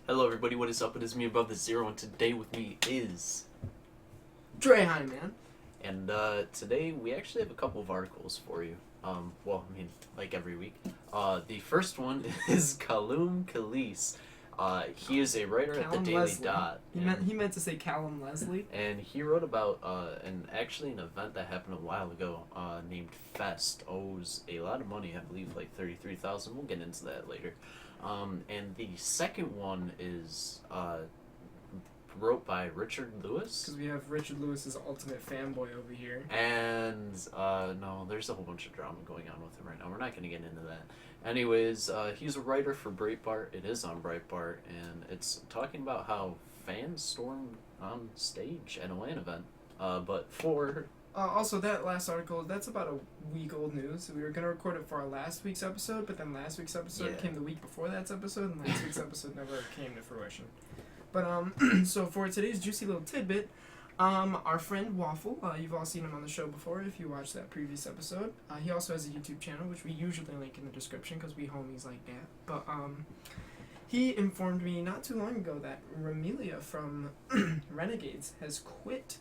Hello everybody, what is up? It is me above the zero, and today with me is... Dre, hi, man. And today we actually have a couple of articles for you. Like every week. The first one is Kaloum Khalees. He is a writer at the Callum Daily Leslie. Dot. He meant to say Callum Leslie. And he wrote about an event that happened a while ago named Fest. Owes a lot of money, I believe like 33,000. We'll get into that later. And the second one is wrote by Richard Lewis. Because we have Richard Lewis's ultimate fanboy over here. And no, there's a whole bunch of drama going on with him right now. We're not going to get into that. Anyways, he's a writer for Breitbart. It is on Breitbart, and it's talking about how fans stormed on stage at a LAN event. But for... Also, that last article, that's about a week old news. We were going to record it for our last week's episode, but then last week's episode came the week before that episode, and last week's episode never came to fruition. But, so for today's juicy little tidbit, our friend Waffle, you've all seen him on the show before if you watched that previous episode. He also has a YouTube channel, which we usually link in the description because we homies like that. But, he informed me not too long ago that Ramelia from Renegades has quit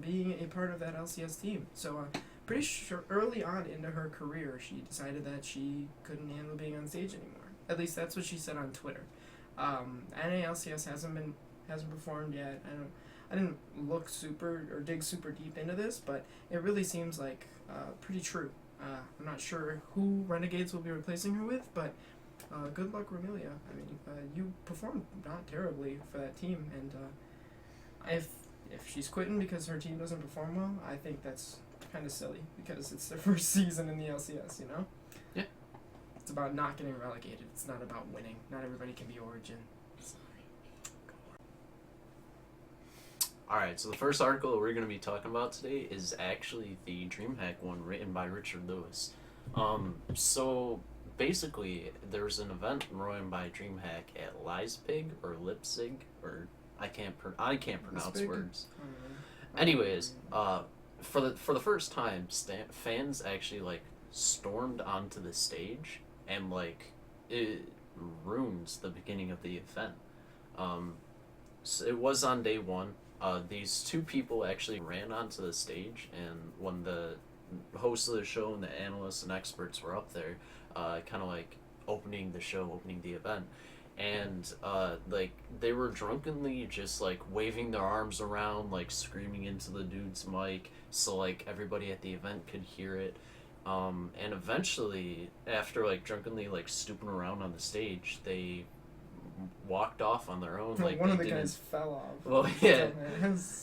being a part of that LCS team. So, pretty sure early on into her career, she decided that she couldn't handle being on stage anymore. At least that's what she said on Twitter. NA LCS hasn't performed yet. I didn't look dig super deep into this, but it really seems like pretty true. I'm not sure who Renegades will be replacing her with, but good luck, Ramelia. I mean, you performed not terribly for that team, and if she's quitting because her team doesn't perform well, I think that's kind of silly because it's their first season in the LCS, you know? Yeah. It's about not getting relegated. It's not about winning. Not everybody can be Origin. Alright, so the first article that we're going to be talking about today is actually the DreamHack one written by Richard Lewis. So basically, there's an event run by DreamHack at Leipzig or Leipzig, or I can't pronounce Leipzig? words. Anyways, for the first time, fans actually stormed onto the stage, and it ruins the beginning of the event. So it was on day one. These two people actually ran onto the stage, and when the hosts of the show and the analysts and experts were up there, kind of opening the event, and they were drunkenly just waving their arms around, screaming into the dude's mic, so everybody at the event could hear it. And eventually, after drunkenly stooping around on the stage, they walked off on their own. One of the guys fell off. Well, yeah,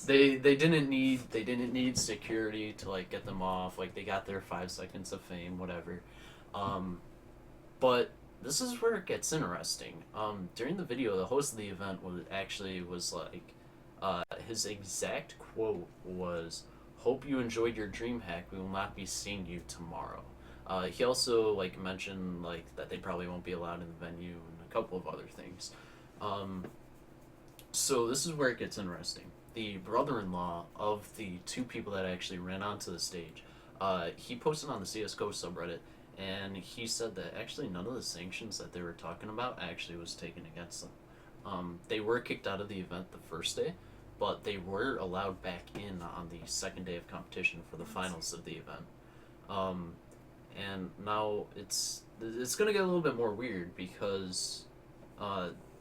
they didn't need security to get them off. They got their 5 seconds of fame, whatever. But this is where it gets interesting. During the video, the host of the event was his exact quote was, "Hope you enjoyed your dream hack. We will not be seeing you tomorrow." He also mentioned that they probably won't be allowed in the venue and a couple of other things. So this is where it gets interesting. The brother-in-law of the two people that actually ran onto the stage, he posted on the CSGO subreddit, and he said that actually none of the sanctions that they were talking about actually was taken against them. They were kicked out of the event the first day, but they were allowed back in on the second day of competition for the finals of the event. And now it's going to get a little bit more weird because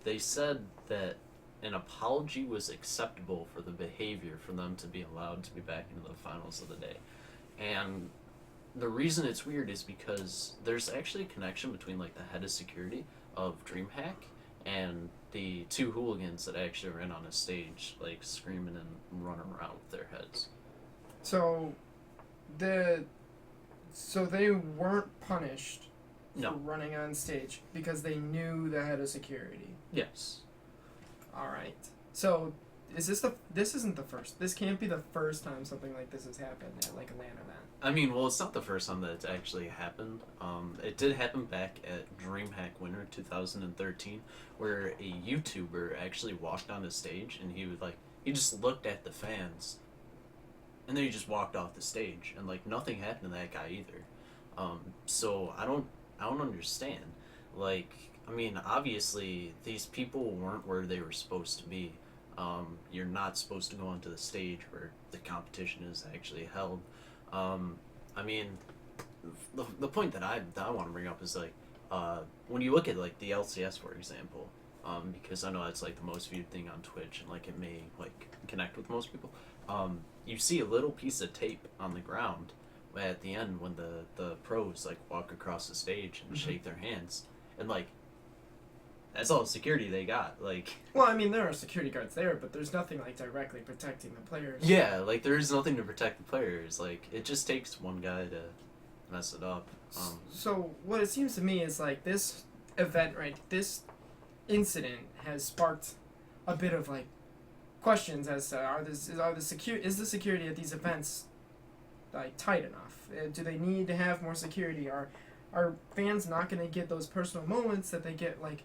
they said that an apology was acceptable for the behavior for them to be allowed to be back into the finals of the day. And the reason it's weird is because there's actually a connection between the head of security of DreamHack and the two hooligans that actually ran on a stage screaming and running around with their heads. So they weren't punished for running on stage because they knew the head of security. Yes. All right. So this isn't the first. This can't be the first time something like this has happened at a LAN event. I mean, well, it's not the first time that it's actually happened. It did happen back at DreamHack Winter 2013, where a YouTuber actually walked on the stage and he just looked at the fans, and then he just walked off the stage, and nothing happened to that guy either. So I don't understand. Like, I mean, obviously, these people weren't where they were supposed to be. You're not supposed to go onto the stage where the competition is actually held. Um, I mean, the point that I want to bring up is like, when you look at like the LCS, for example, because I know that's like the most viewed thing on Twitch, and like it may like connect with most people. You see a little piece of tape on the ground at the end when the pros like walk across the stage and shake their hands, and like that's all the security they got. Like, Well, I mean, there are security guards there, but there's nothing like directly protecting the players. yeah, like there's nothing to protect the players. Like, it just takes one guy to mess it up. So what it seems to me is like this event, right? This incident has sparked a bit of like questions as to is the security at these events like tight enough? Do they need to have more security? Are fans not going to get those personal moments that they get like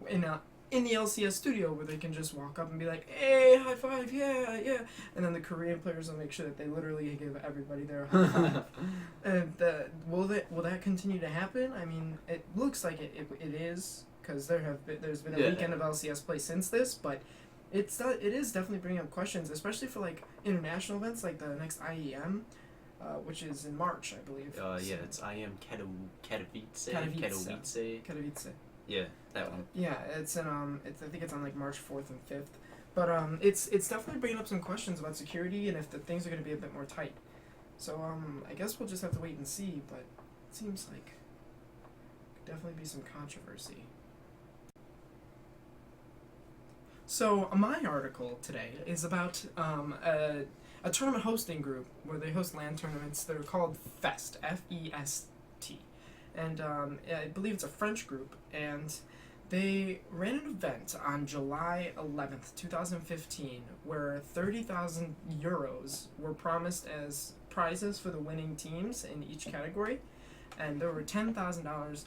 in the LCS studio where they can just walk up and be like, "Hey, high five, yeah, yeah," and then the Korean players will make sure that they literally give everybody their high five. And will that continue to happen? I mean, it looks like it is because there's been a weekend of LCS play since this, but it is definitely bringing up questions, especially for like international events like the next IEM. Which is in March, I believe. Yeah, it's I am Katowice. Katowice. Yeah, that one. Yeah, it's in I think it's on like March 4th and 5th, but it's definitely bringing up some questions about security and if the things are going to be a bit more tight. So I guess we'll just have to wait and see. But it seems like could definitely be some controversy. So my article today is about a tournament hosting group where they host LAN tournaments. They're called Fest, F-E-S-T. And I believe it's a French group, and they ran an event on July 11th, 2015, where 30,000 euros were promised as prizes for the winning teams in each category, and there were $10,000,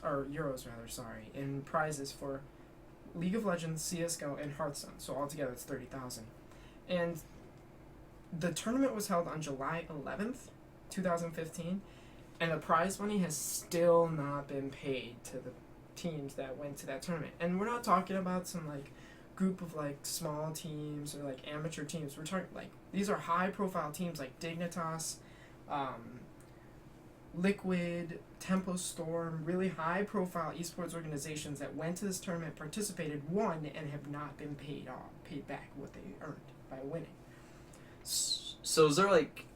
or euros rather, sorry, in prizes for League of Legends, CSGO, and Hearthstone. So altogether it's 30,000. And the tournament was held on July 11th, 2015, and the prize money has still not been paid to the teams that went to that tournament. And we're not talking about some like group of like small teams or like amateur teams. We're talking like these are high profile teams like Dignitas, Liquid, Tempo Storm, really high profile esports organizations that went to this tournament, participated, won, and have not been paid back what they earned by winning. So is there like,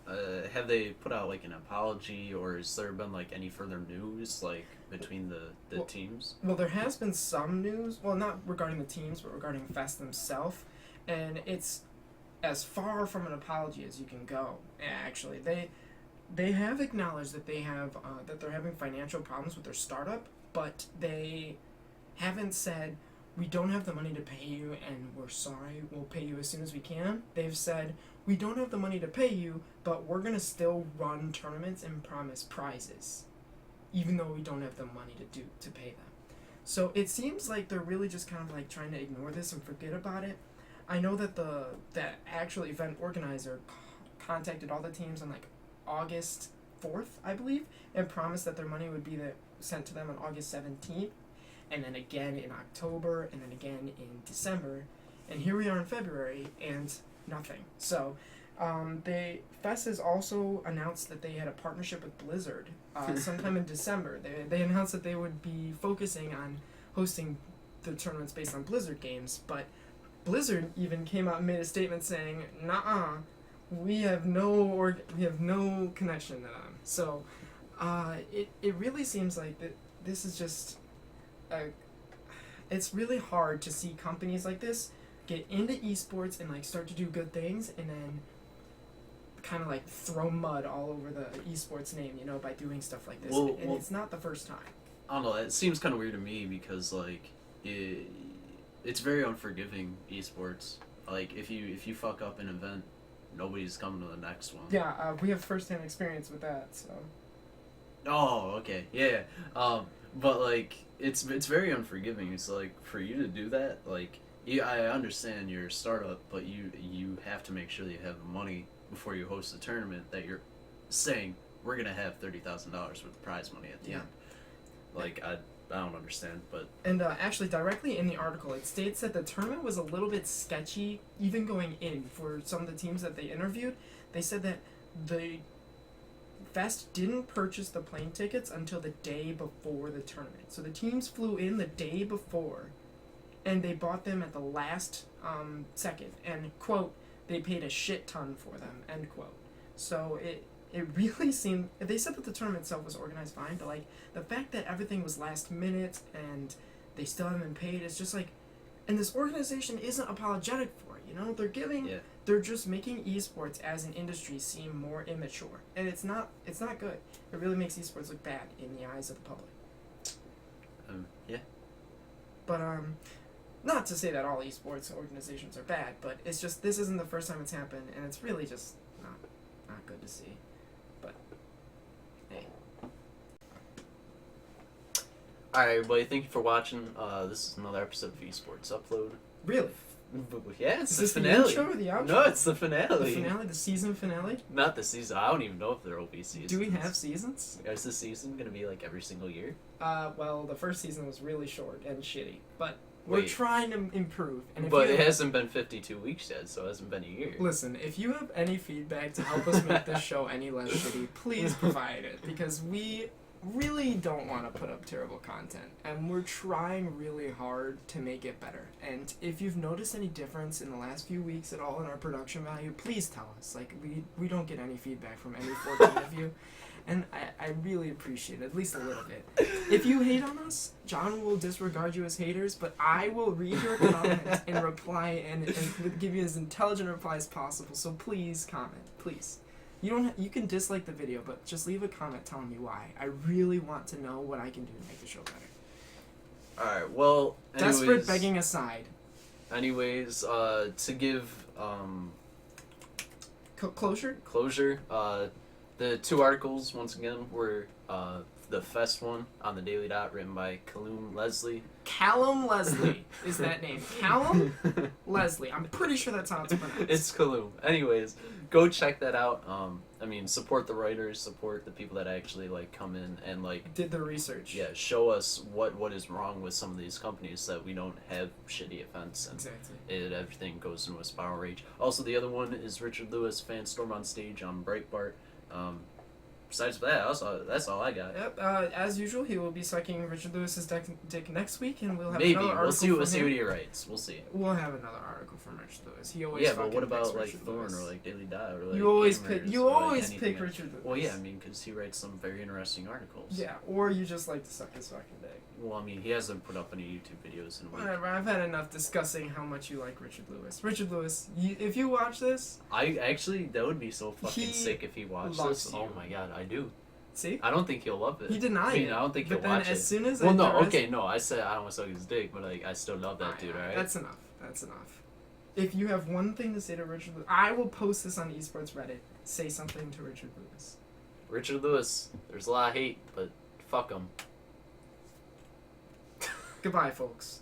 have they put out like an apology, or has there been like any further news like between the teams? Well, there has been some news. Well, not regarding the teams, but regarding Fest themselves, and it's as far from an apology as you can go. Actually, they have acknowledged that they have that they're having financial problems with their startup, but they haven't said we don't have the money to pay you and we're sorry, we'll pay you as soon as we can. They've said we don't have the money to pay you, but we're gonna still run tournaments and promise prizes, even though we don't have the money to pay them. So it seems like they're really just kind of like trying to ignore this and forget about it. I know that that actual event organizer contacted all the teams on like August 4th, I believe, and promised that their money would be sent to them on August 17th, and then again in October, and then again in December, and here we are in February, and nothing. So, Fest has also announced that they had a partnership with Blizzard sometime in December. They announced that they would be focusing on hosting the tournaments based on Blizzard games, but Blizzard even came out and made a statement saying, "Nuh-uh, we have no connection to them." So, it really seems like that this is just it's really hard to see companies like this get into esports and like start to do good things and then kind of like throw mud all over the esports name, you know, by doing stuff like this. And it's not the first time. I don't know. It seems kind of weird to me because like it's very unforgiving, esports. Like if you fuck up an event, nobody's coming to the next one. Yeah, we have first-hand experience with that. So. Oh, okay, yeah. But like it's very unforgiving. It's like for you to do that, like I understand you're a startup, but you have to make sure that you have the money before you host the tournament that you're saying we're gonna have $30,000 worth of prize money at the end. Like don't understand, but And actually, directly in the article, it states that the tournament was a little bit sketchy, even going in for some of the teams that they interviewed. They said that the Fest didn't purchase the plane tickets until the day before the tournament. So the teams flew in the day before, and they bought them at the last second. And, quote, they paid a shit ton for them, end quote. So it really seemed... They said that the tournament itself was organized fine, but, like, the fact that everything was last minute and they still haven't been paid, it's just like... And this organization isn't apologetic for it, you know? They're giving... Yeah. They're just making esports as an industry seem more immature. And it's not good. It really makes esports look bad in the eyes of the public. Yeah. But, not to say that all esports organizations are bad, but it's just, this isn't the first time it's happened, and it's really just not good to see. But, hey. Alright, everybody, thank you for watching. This is another episode of Esports Upload. Really? Yeah, it's Is the this finale. the intro or the outro? No, it's the finale. The finale? The season finale? Not the season. I don't even know if there will be seasons. Do we have seasons? Is this season going to be like every single year? Well, the first season was really short and shitty, but we're Wait. trying to improve. And if But you it hasn't been 52 weeks yet, so it hasn't been a year. Listen, if you have any feedback to help us make this show any less shitty, please provide it, because we really don't want to put up terrible content, and we're trying really hard to make it better. And if you've noticed any difference in the last few weeks at all in our production value, please tell us. Like, we don't get any feedback from any 14 of you, and I really appreciate it, at least a little bit. If you hate on us, John will disregard you as haters, but I will read your comment and reply and give you as intelligent a reply as possible. So please comment, please. You can dislike the video, but just leave a comment telling me why. I really want to know what I can do to make the show better. Alright, well, anyways, Desperate begging aside. Anyways, to give Closure? the two articles, once again, were the Fest one on the Daily Dot, written by Callum Leslie. Callum Leslie is that name. Callum Leslie. I'm pretty sure that's how it's pronounced. It's Callum. Anyways, go check that out. I mean, support the writers, support the people that actually like come in and like did the research. Yeah, show us what is wrong with some of these companies so that we don't have shitty events and Exactly. Everything goes into a spiral rage. Also, the other one is Richard Lewis fan storm on stage on Breitbart. Besides that, that's all I got. Yep. As usual, he will be sucking Richard Lewis's dick next week, and we'll have Maybe another article. we'll see what he writes. We'll see. We'll have another article from Richard Lewis. He always. Yeah, but what fucking about picks like Richard Thorn Lewis. or like Daily Dot or like You always Gamers pick. or, You like, always anything pick else? Richard Lewis. Well, yeah, I mean, because he writes some very interesting articles. Yeah, or you just like to suck his fucking dick. Well, I mean, he hasn't put up any YouTube videos in a week. Whatever. I've had enough discussing how much you like Richard Lewis. Richard Lewis, if you watch this, That would be so fucking He sick if he watched loves this. you. Oh my god, I do. see, I don't think he'll love it. he denied I mean, it. I don't think But he'll then watch as it. soon as Well, I no, duress- okay, no, I said I don't want to suck his dick, but like, I still love that dude, alright? That's enough. That's enough. If you have one thing to say to Richard Lewis, I will post this on Esports Reddit. Say something to Richard Lewis. Richard Lewis, there's a lot of hate, but fuck him. Goodbye, folks.